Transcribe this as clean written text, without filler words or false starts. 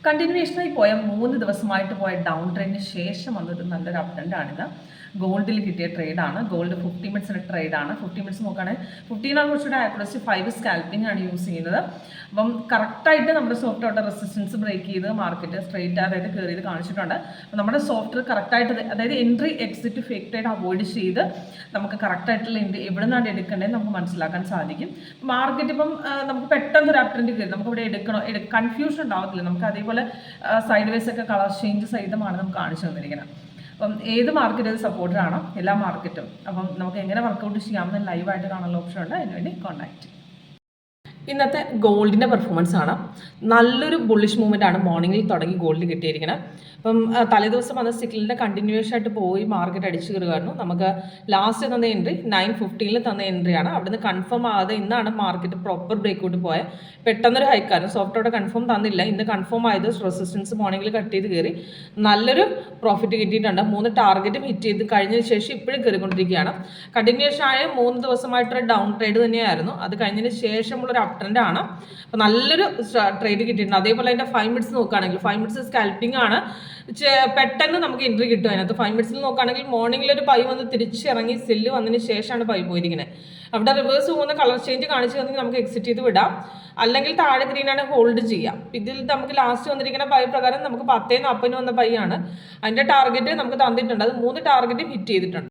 കണ്ടിന്യൂവേഷനായി പോയ 3 ദിവസമായിട്ട് പോയ ഡൗൺ ട്രെൻഡിന് ശേഷം വന്നത് നല്ലൊരു അപ് ട്രെൻഡ് ആണിത്. ഗോൾഡിൽ കിട്ടിയ ട്രേഡാണ്. ഗോൾഡ് 50 മിനിറ്റ്സിൻ്റെ ട്രേഡാണ്. 50 മിനിറ്റ്സ് നോക്കുകയാണെങ്കിൽ 15 കുറച്ചുകൂടെ ആക്യുറസി 5 സ്കാൽപ്പിംഗ് ആണ് യൂസ് ചെയ്യുന്നത്. അപ്പം കറക്റ്റായിട്ട് നമ്മുടെ സോഫ്റ്റ് ഔട്ടർ റെസിസ്റ്റൻസ് ബ്രേക്ക് ചെയ്ത് മാർക്കറ്റ് സ്ട്രെയിറ്റ് അതായത് കയറിയത് കാണിച്ചിട്ടുണ്ട്. അപ്പം നമ്മുടെ സോഫ്റ്റ്വെയർ കറക്റ്റായിട്ട് അതായത് entry exit fake trade avoid ചെയ്ത് നമുക്ക് കറക്റ്റായിട്ടുള്ള എൻട്രി എവിടെ നിന്നാണ് എടുക്കേണ്ടത് നമുക്ക് മനസ്സിലാക്കാൻ സാധിക്കും. മാർക്കറ്റ് ഇപ്പം നമുക്ക് പെട്ടെന്ന് ഒരു അപ് ട്രെൻഡ് കയറി നമുക്ക് ഇവിടെ എടുക്കണോ കൺഫ്യൂഷൻ ഉണ്ടാവത്തില്ല. നമുക്ക് അതേപോലെ സൈഡ് വേസ് ഒക്കെ കളർ ചേഞ്ച് സഹിതമാണ് നമുക്ക് കാണിച്ചു തന്നിരിക്കുന്നത്. അപ്പം ഏത് മാർക്കറ്റ് സപ്പോർട്ടറാണ് എല്ലാ മാർക്കറ്റും. അപ്പം നമുക്ക് എങ്ങനെ വർക്കൗട്ട് ചെയ്യാമെന്ന് ലൈവായിട്ട് കാണാനുള്ള ഓപ്ഷൻ ഉണ്ട്. അതിനുവേണ്ടി കോൺടാക്റ്റ്. ഇന്നത്തെ ഗോൾഡിൻ്റെ പെർഫോമൻസ് ആണ്. നല്ലൊരു ബുള്ളിഷ് മൂവ്മെൻ്റ് ആണ് മോർണിംഗിൽ തുടങ്ങി ഗോൾഡ് കിട്ടിയിരിക്കുന്നത്. അപ്പം തലേദിവസം വന്ന സിക്കിളിൻ്റെ കണ്ടിന്യൂവേഷൻ ആയിട്ട് പോയി മാർക്കറ്റ് അടിച്ചു കയറുമായിരുന്നു. നമുക്ക് ലാസ്റ്റ് തന്ന എൻട്രി 9:15 തന്ന എൻട്രിയാണ്. അവിടുന്ന് കൺഫേം ആകാതെ ഇന്നാണ് മാർക്കറ്റ് പ്രോപ്പർ ബ്രേക്കൗട്ട് പോയത്. പെട്ടെന്നൊരു ഹൈക്കായിരുന്നു. സോഫ്റ്റോടെ കൺഫേം തന്നില്ല. ഇന്ന് കൺഫേം ആയത് റെസിസ്റ്റൻസ് മോർണിംഗിൽ കട്ട് ചെയ്ത് കയറി നല്ലൊരു പ്രോഫിറ്റ് കിട്ടിയിട്ടുണ്ട്. 3 ടാർഗറ്റും ഹിറ്റ് ചെയ്ത് കഴിഞ്ഞതിന് ശേഷം ഇപ്പോഴും കയറിക്കൊണ്ടിരിക്കുകയാണ്. കണ്ടിന്യൂവേഷൻ ആയ 3 ദിവസമായിട്ടൊരു ഡൗൺ ട്രേഡ് തന്നെയായിരുന്നു. അത് കഴിഞ്ഞതിന് ശേഷമുള്ളൊരു അപ് ട്രെൻഡ് ആണ്. അപ്പോൾ നല്ലൊരു ട്രേഡ് കിട്ടിയിട്ടുണ്ട്. അതേപോലെ അതിൻ്റെ 5 മിനിറ്റ്സ് നോക്കുകയാണെങ്കിൽ 5 മിനിറ്റ്സ് സ്കാൽപ്പിംഗ് ആണ്. പെട്ടെന്ന് നമുക്ക് എൻട്രി കിട്ടും അതിനകത്ത്. 5 മിനിറ്റ്സിൽ നോക്കുകയാണെങ്കിൽ മോർണിംഗിൽ ഒരു പൈ വന്ന് തിരിച്ചിറങ്ങി സെല്ല് വന്നതിന് ശേഷമാണ് പൈ പോയിരിക്കുന്നത്. അവിടെ റിവേഴ്സ് പോകുന്ന കളർ ചേഞ്ച് കാണിച്ചു തന്നെങ്കിൽ നമുക്ക് എക്സിറ്റ് ചെയ്ത് വിടാം. അല്ലെങ്കിൽ താഴെ ഗ്രീനാണ് ഹോൾഡ് ചെയ്യാം. ഇതിൽ നമുക്ക് ലാസ്റ്റ് വന്നിരിക്കുന്ന പൈ പ്രകാരം നമുക്ക് 10-40 വന്ന പൈ ആണ്. അതിൻ്റെ ടാർഗറ്റ് നമുക്ക് തന്നിട്ടുണ്ട്. അത് 3 ടാർഗറ്റ് ഹിറ്റ് ചെയ്തിട്ടുണ്ട്.